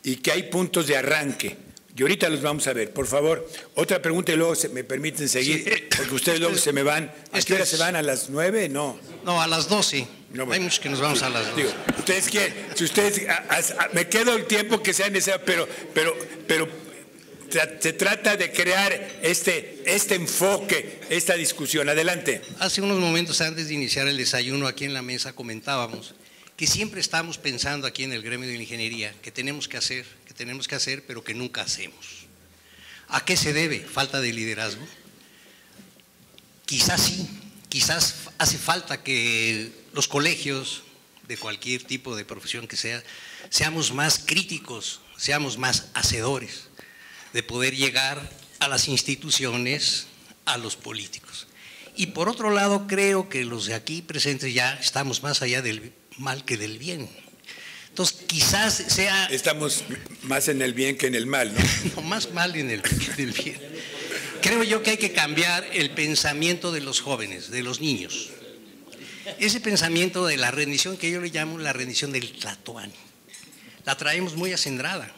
Speaker 2: y que hay puntos de arranque. Y ahorita los vamos a ver. Por favor, otra pregunta y luego me permiten seguir, sí, porque ustedes luego se me van. ¿A qué hora se van? ¿A las 9? No.
Speaker 5: No, a las 12. No, bueno. Hay muchos que nos vamos a las 12. Digo,
Speaker 2: ustedes quieren, si ustedes, me quedo el tiempo que sea necesario, pero se trata de crear este enfoque, esta discusión. Adelante.
Speaker 5: Hace unos momentos antes de iniciar el desayuno aquí en la mesa comentábamos que siempre estamos pensando aquí en el gremio de la ingeniería que tenemos que hacer, pero que nunca hacemos. ¿A qué se debe? ¿Falta de liderazgo? Quizás sí, quizás hace falta que los colegios de cualquier tipo de profesión que sea, seamos más críticos, seamos más hacedores de poder llegar a las instituciones, a los políticos. Y por otro lado, creo que los de aquí presentes ya estamos más allá del mal que del bien. Entonces, quizás sea…
Speaker 2: Estamos más en el bien que en el mal, ¿no?
Speaker 5: No, más mal en el del bien. Creo yo que hay que cambiar el pensamiento de los jóvenes, de los niños. Ese pensamiento de la rendición que yo le llamo la rendición del tlatoani. La traemos muy acendrada.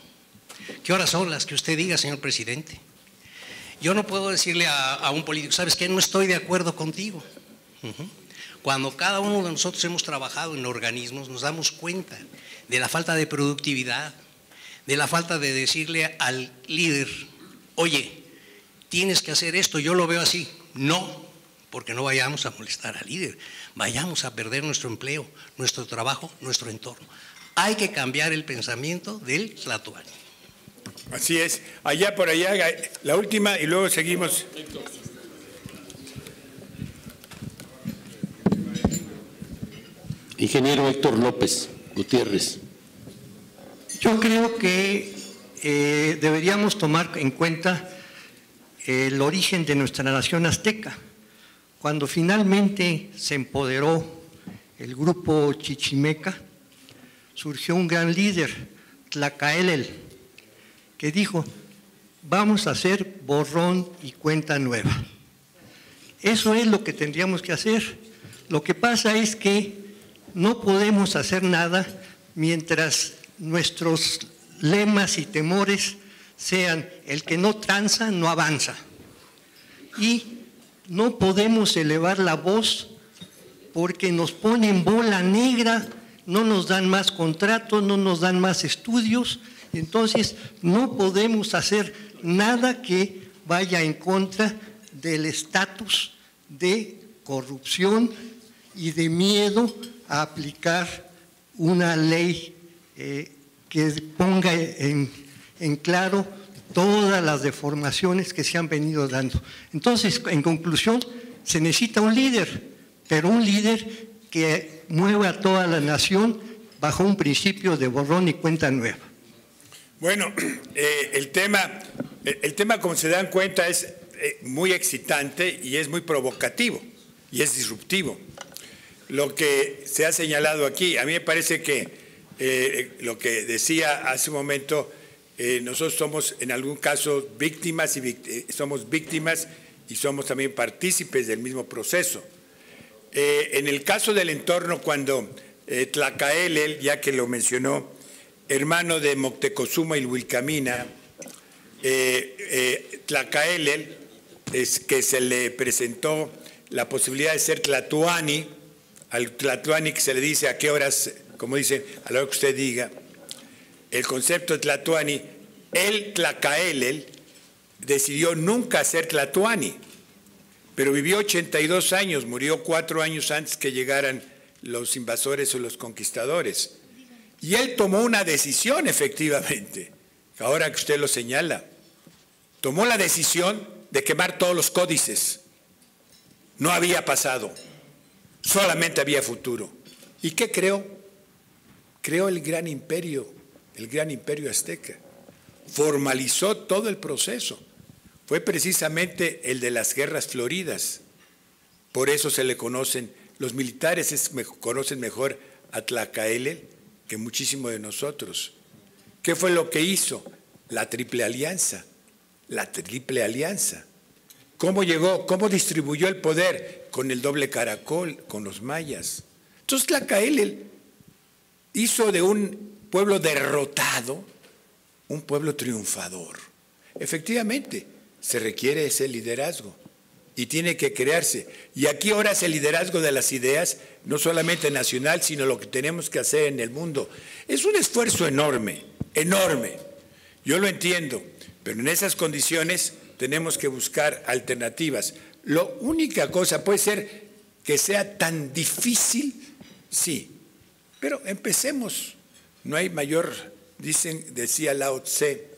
Speaker 5: ¿Qué horas son las que usted diga, señor presidente? Yo no puedo decirle a un político, ¿sabes qué? No estoy de acuerdo contigo. Cuando cada uno de nosotros hemos trabajado en organismos, nos damos cuenta de la falta de productividad, de la falta de decirle al líder, oye, tienes que hacer esto, yo lo veo así. No, porque no vayamos a molestar al líder, vayamos a perder nuestro empleo, nuestro trabajo, nuestro entorno. Hay que cambiar el pensamiento del tlatoani.
Speaker 2: Así es. Allá por allá, la última y luego seguimos.
Speaker 6: Ingeniero Héctor López Gutiérrez.
Speaker 7: Yo creo que deberíamos tomar en cuenta el origen de nuestra nación azteca. Cuando finalmente se empoderó el grupo chichimeca, surgió un gran líder, Tlacaelel, que dijo: vamos a hacer borrón y cuenta nueva. Eso es lo que tendríamos que hacer. Lo que pasa es que no podemos hacer nada mientras nuestros lemas y temores sean: el que no tranza no avanza. Y no podemos elevar la voz porque nos ponen bola negra, no nos dan más contratos, no nos dan más estudios, y entonces no podemos hacer nada que vaya en contra del estatus de corrupción y de miedo a aplicar una ley que ponga en claro todas las deformaciones que se han venido dando. Entonces, en conclusión, se necesita un líder, pero un líder que mueva a toda la nación bajo un principio de borrón y cuenta nueva.
Speaker 2: Bueno, el tema, como se dan cuenta, es muy excitante y es muy provocativo y es disruptivo. Lo que se ha señalado aquí, a mí me parece que lo que decía hace un momento, nosotros somos en algún caso víctimas y somos también partícipes del mismo proceso. En el caso del entorno, cuando Tlacaelel, ya que lo mencionó, hermano de Moctezuma y Huilcamina, Tlacaelel, es que se le presentó la posibilidad de ser tlatoani, al tlatoani que se le dice a qué horas, como dicen, a la hora que usted diga. El concepto de tlatoani, el Tlacaelel decidió nunca ser tlatoani, pero vivió 82 años, murió 4 años antes que llegaran los invasores o los conquistadores. Y él tomó una decisión, efectivamente, ahora que usted lo señala. Tomó la decisión de quemar todos los códices. No había pasado, solamente había futuro. ¿Y qué creó? Creó el gran imperio azteca. Formalizó todo el proceso. Fue precisamente el de las guerras floridas. Por eso se le conocen, los militares conocen mejor a Tlacaelel que muchísimo de nosotros. ¿Qué fue lo que hizo? La Triple Alianza. La Triple Alianza. ¿Cómo llegó? ¿Cómo distribuyó el poder? Con el doble caracol, con los mayas. Entonces Tlacaelel hizo de un pueblo derrotado un pueblo triunfador. Efectivamente, se requiere ese liderazgo y tiene que crearse. Y aquí ahora es el liderazgo de las ideas, no solamente nacional, sino lo que tenemos que hacer en el mundo. Es un esfuerzo enorme, enorme. Yo lo entiendo, pero en esas condiciones tenemos que buscar alternativas. La única cosa puede ser que sea tan difícil, sí, pero empecemos. No hay mayor, decía Lao Tse,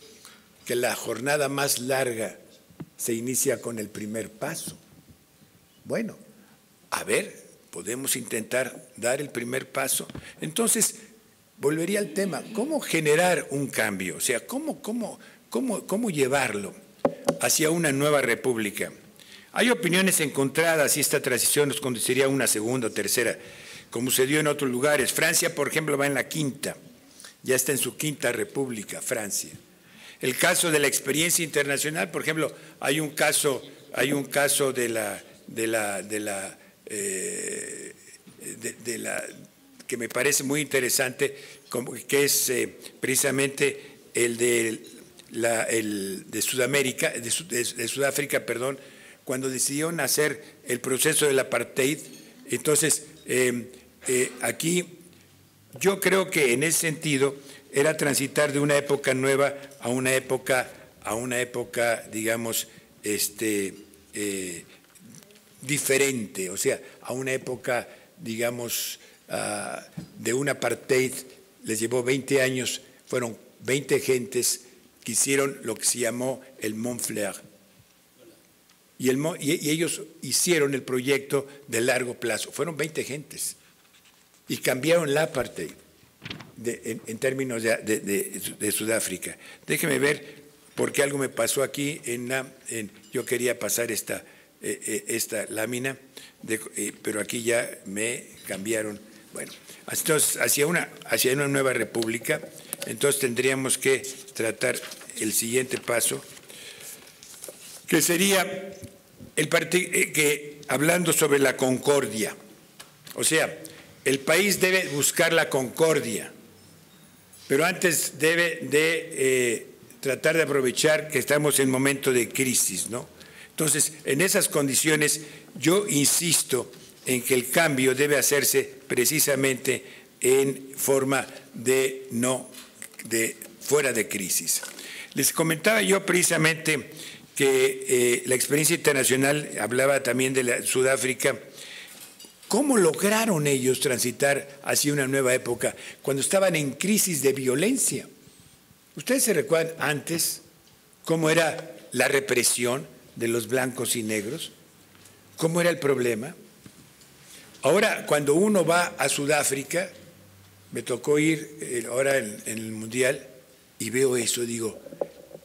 Speaker 2: que la jornada más larga se inicia con el primer paso. Bueno, a ver, podemos intentar dar el primer paso. Entonces, volvería al tema, ¿cómo generar un cambio? O sea, ¿cómo llevarlo hacia una nueva república? Hay opiniones encontradas si esta transición nos conduciría a una segunda o tercera, como se dio en otros lugares. Francia, por ejemplo, va en la quinta, ya está en su quinta república, Francia. El caso de la experiencia internacional, por ejemplo, hay un caso de la que me parece muy interesante, que es precisamente el de Sudamérica, de Sudáfrica, perdón, cuando decidieron hacer el proceso del apartheid. Entonces, aquí yo creo que en ese sentido era transitar de una época nueva a una época, digamos, diferente, o sea, a una época, digamos, de un apartheid, les llevó 20 años, fueron 20 gentes que hicieron lo que se llamó el Montfleur. Y ellos hicieron el proyecto de largo plazo, fueron 20 gentes, y cambiaron el apartheid en términos de Sudáfrica. Déjeme ver, porque algo me pasó aquí, yo quería pasar esta lámina, pero aquí ya me cambiaron. Bueno, entonces hacia una nueva república, entonces tendríamos que tratar el siguiente paso, que sería hablando sobre la concordia. O sea, el país debe buscar la concordia, pero antes debe de tratar de aprovechar que estamos en momento de crisis, ¿no? Entonces, en esas condiciones, yo insisto en que el cambio debe hacerse precisamente en forma de fuera de crisis. Les comentaba yo precisamente que la experiencia internacional hablaba también de Sudáfrica. ¿Cómo lograron ellos transitar hacia una nueva época cuando estaban en crisis de violencia? ¿Ustedes se recuerdan antes cómo era la represión de los blancos y negros? ¿Cómo era el problema? Ahora, cuando uno va a Sudáfrica, me tocó ir ahora en el Mundial y veo eso, digo,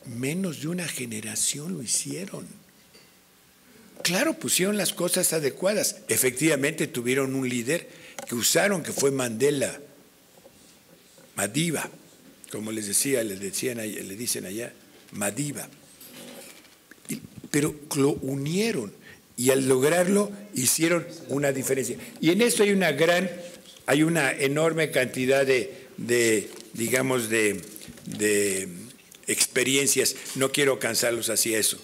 Speaker 2: menos de una generación lo hicieron. Claro, pusieron las cosas adecuadas. Efectivamente tuvieron un líder que usaron, que fue Mandela, Madiba, como le dicen allá, Madiba. Pero lo unieron y al lograrlo hicieron una diferencia. Y en esto hay una enorme cantidad de experiencias. No quiero cansarlos hacia eso.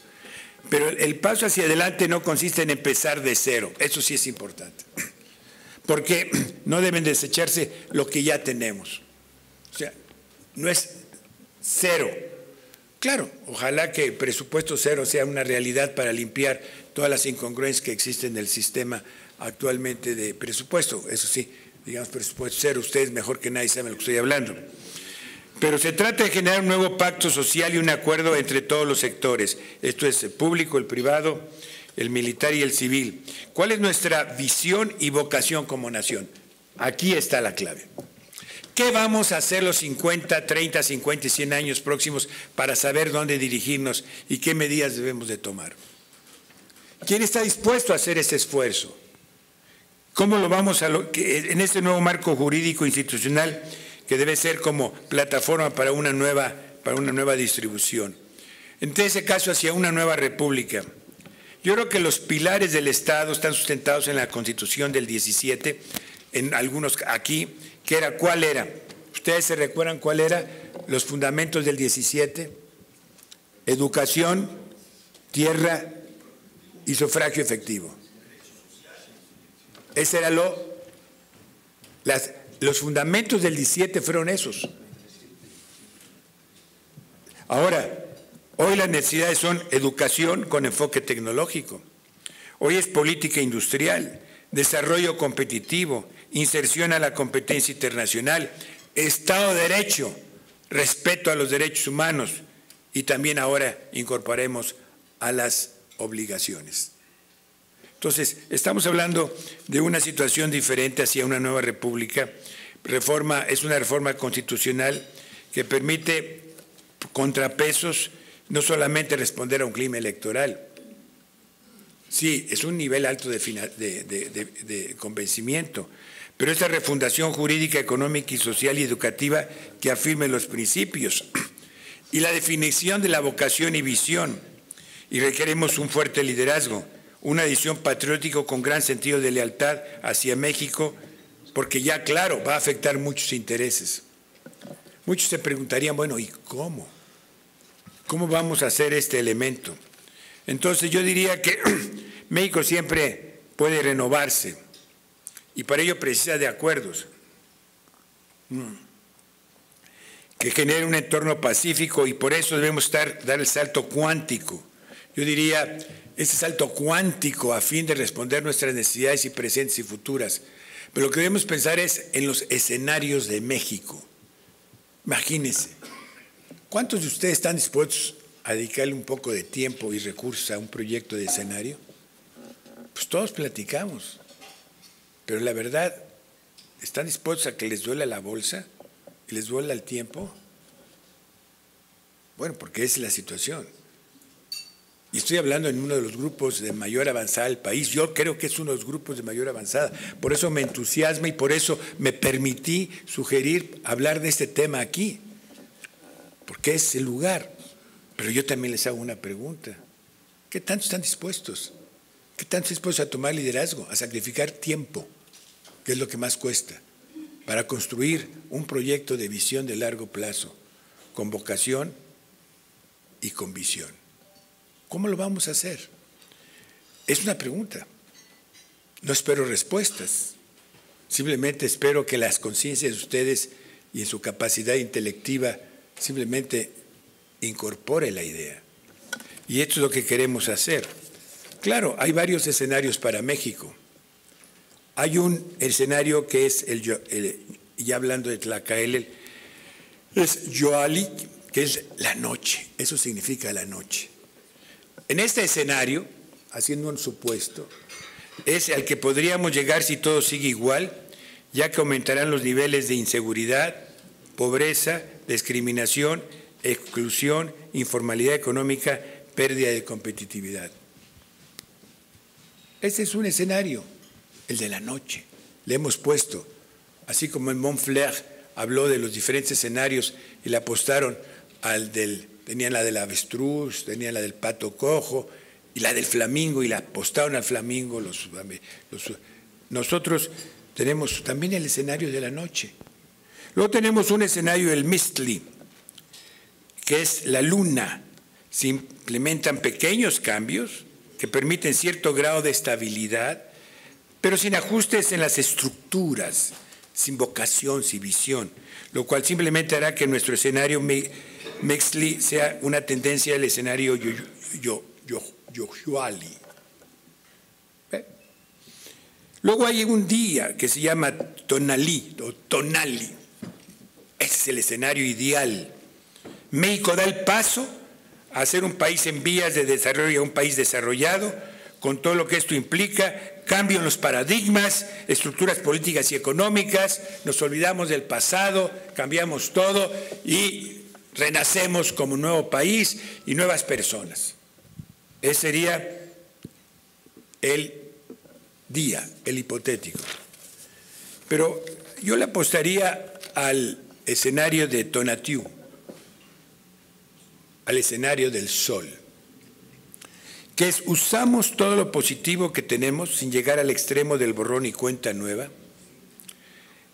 Speaker 2: Pero el paso hacia adelante no consiste en empezar de cero. Eso sí es importante. Porque no deben desecharse lo que ya tenemos. O sea, no es cero. Claro, ojalá que el presupuesto cero sea una realidad para limpiar todas las incongruencias que existen en el sistema actualmente de presupuesto. Eso sí, digamos presupuesto cero, ustedes mejor que nadie saben lo que estoy hablando. Pero se trata de generar un nuevo pacto social y un acuerdo entre todos los sectores. Esto es el público, el privado, el militar y el civil. ¿Cuál es nuestra visión y vocación como nación? Aquí está la clave. ¿Qué vamos a hacer los 50, 30, 50 y 100 años próximos para saber dónde dirigirnos y qué medidas debemos de tomar? ¿Quién está dispuesto a hacer ese esfuerzo? ¿Cómo lo vamos a en este nuevo marco jurídico institucional que debe ser como plataforma para una nueva distribución? En ese caso, hacia una nueva república. Yo creo que los pilares del Estado están sustentados en la Constitución del 17, en algunos aquí, ¿cuál era? ¿Ustedes se recuerdan cuál era? Los fundamentos del 17, educación, tierra y sufragio efectivo. Ese era los fundamentos del 17 fueron esos. Ahora, hoy las necesidades son educación con enfoque tecnológico. Hoy es política industrial, desarrollo competitivo, inserción a la competencia internacional, Estado de Derecho, respeto a los derechos humanos y también ahora incorporemos a las obligaciones. Entonces, estamos hablando de una situación diferente hacia una nueva república. Es una reforma constitucional que permite contrapesos, no solamente responder a un clima electoral. Sí, es un nivel alto de convencimiento, pero esta refundación jurídica, económica y social y educativa que afirme los principios y la definición de la vocación y visión. Y requeremos un fuerte liderazgo, una visión patriótica con gran sentido de lealtad hacia México, porque ya, claro, va a afectar muchos intereses. Muchos se preguntarían, bueno, ¿y cómo? ¿Cómo vamos a hacer este elemento? Entonces yo diría que México siempre puede renovarse y para ello precisa de acuerdos que generen un entorno pacífico y por eso debemos dar el salto cuántico yo diría, ese salto cuántico a fin de responder nuestras necesidades y presentes y futuras. Pero lo que debemos pensar es en los escenarios de México. Imagínense, ¿cuántos de ustedes están dispuestos a dedicarle un poco de tiempo y recursos a un proyecto de escenario? Pues todos platicamos, pero la verdad, ¿están dispuestos a que les duela la bolsa y les duela el tiempo? Bueno, porque esa es la situación. Y estoy hablando en uno de los grupos de mayor avanzada del país. Yo creo que es uno de los grupos de mayor avanzada. Por eso me entusiasma y por eso me permití sugerir hablar de este tema aquí. Porque es el lugar. Pero yo también les hago una pregunta. ¿Qué tanto están dispuestos? ¿Qué tanto están dispuestos a tomar liderazgo? A sacrificar tiempo, que es lo que más cuesta, para construir un proyecto de visión de largo plazo, con vocación y con visión. ¿Cómo lo vamos a hacer? Es una pregunta. No espero respuestas. Simplemente espero que las conciencias de ustedes y en su capacidad intelectiva simplemente incorpore la idea. Y esto es lo que queremos hacer. Claro, hay varios escenarios para México. Hay un escenario que es, ya hablando de Tlacaelel, es Yoali, que es la noche. Eso significa la noche. En este escenario, haciendo un supuesto, es al que podríamos llegar si todo sigue igual, ya que aumentarán los niveles de inseguridad, pobreza, discriminación, exclusión, informalidad económica, pérdida de competitividad. Ese es un escenario, el de la noche. Le hemos puesto, así como en Montfleur habló de los diferentes escenarios y le apostaron al tenían la del avestruz, tenían la del pato cojo y la del flamingo y la apostaron al flamingo. Nosotros tenemos también el escenario de la noche. Luego tenemos un escenario del Mistli, que es la luna. Se implementan pequeños cambios que permiten cierto grado de estabilidad, pero sin ajustes en las estructuras, sin vocación, sin visión, lo cual simplemente hará que nuestro escenario Mixli sea una tendencia del escenario Yohuali. Luego hay un día que se llama Tonalí o Tonali. Ese es el escenario ideal. México da el paso a ser un país en vías de desarrollo, a un país desarrollado, con todo lo que esto implica, cambio en los paradigmas, estructuras políticas y económicas, nos olvidamos del pasado, cambiamos todo y renacemos como un nuevo país y nuevas personas. Ese sería el día, el hipotético. Pero yo le apostaría al escenario de Tonatiuh, al escenario del sol, que es usamos todo lo positivo que tenemos sin llegar al extremo del borrón y cuenta nueva.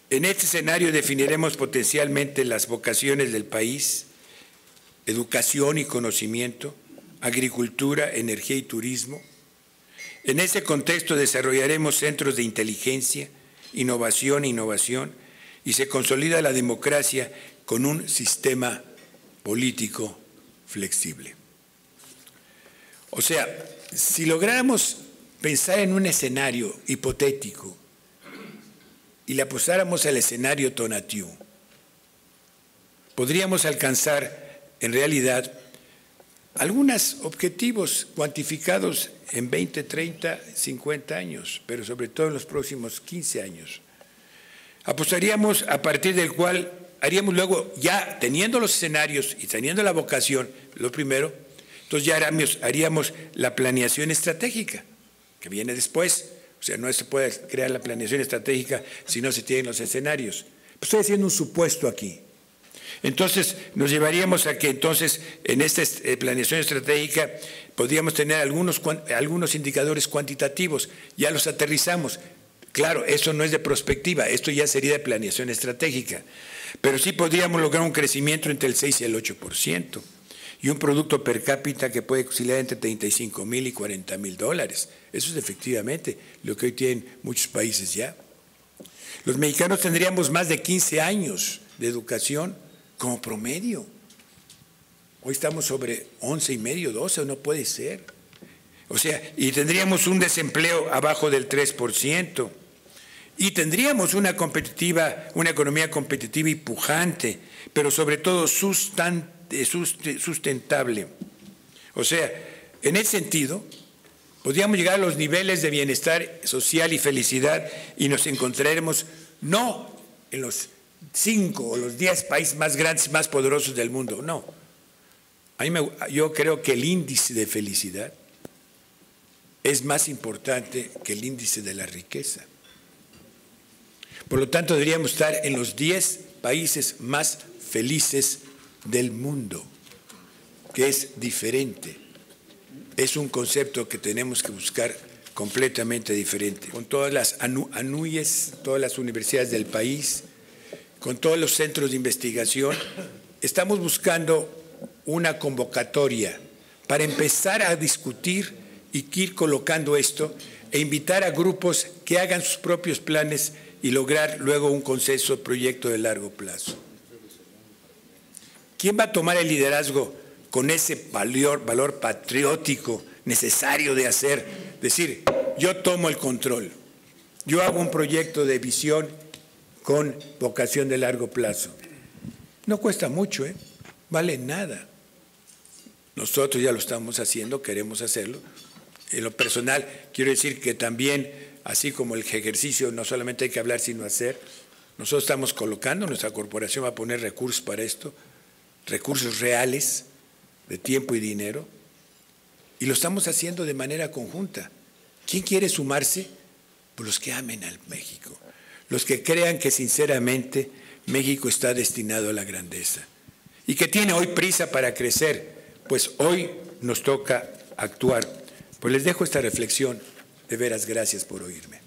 Speaker 2: En este escenario definiremos potencialmente las vocaciones del país, educación y conocimiento, agricultura, energía y turismo. En ese contexto desarrollaremos centros de inteligencia, innovación e innovación, y se consolida la democracia con un sistema político flexible. O sea, si lográramos pensar en un escenario hipotético y le apostáramos al escenario Tonatiuh, podríamos alcanzar en realidad algunos objetivos cuantificados en 20, 30, 50 años, pero sobre todo en los próximos 15 años. Apostaríamos a partir del cual haríamos luego, ya teniendo los escenarios y teniendo la vocación, lo primero, entonces ya haríamos la planeación estratégica, que viene después. O sea, no se puede crear la planeación estratégica si no se tienen los escenarios. Pues estoy haciendo un supuesto aquí. Entonces, nos llevaríamos a que entonces en esta planeación estratégica podríamos tener algunos indicadores cuantitativos, ya los aterrizamos. Claro, eso no es de prospectiva, esto ya sería de planeación estratégica, pero sí podríamos lograr un crecimiento entre el 6 y el 8% y un producto per cápita que puede oscilar entre 35,000 y 40,000 dólares. Eso es efectivamente lo que hoy tienen muchos países ya. Los mexicanos tendríamos más de 15 años de educación como promedio. Hoy estamos sobre 11,5, 12, no puede ser. O sea, y tendríamos un desempleo abajo del 3%. Y tendríamos una economía competitiva y pujante, pero sobre todo sustentable. O sea, en ese sentido, podríamos llegar a los niveles de bienestar social y felicidad y nos encontraremos no en los 5 o los 10 países más grandes, más poderosos del mundo, no. Yo creo que el índice de felicidad es más importante que el índice de la riqueza. Por lo tanto, deberíamos estar en los 10 países más felices del mundo, que es diferente. Es un concepto que tenemos que buscar completamente diferente. Con todas las ANUYES, todas las universidades del país, con todos los centros de investigación, estamos buscando una convocatoria para empezar a discutir y ir colocando esto e invitar a grupos que hagan sus propios planes y lograr luego un consenso, proyecto de largo plazo. ¿Quién va a tomar el liderazgo con ese valor patriótico necesario de hacer? Decir, yo tomo el control, yo hago un proyecto de visión con vocación de largo plazo. No cuesta mucho, vale nada. Nosotros ya lo estamos haciendo, queremos hacerlo. En lo personal, quiero decir que también, así como el ejercicio, no solamente hay que hablar, sino hacer. Nosotros estamos colocando, nuestra corporación va a poner recursos para esto, recursos reales, de tiempo y dinero, y lo estamos haciendo de manera conjunta. ¿Quién quiere sumarse? Pues los que amen al México, los que crean que sinceramente México está destinado a la grandeza y que tiene hoy prisa para crecer, pues hoy nos toca actuar. Pues les dejo esta reflexión. De veras, gracias por oírme.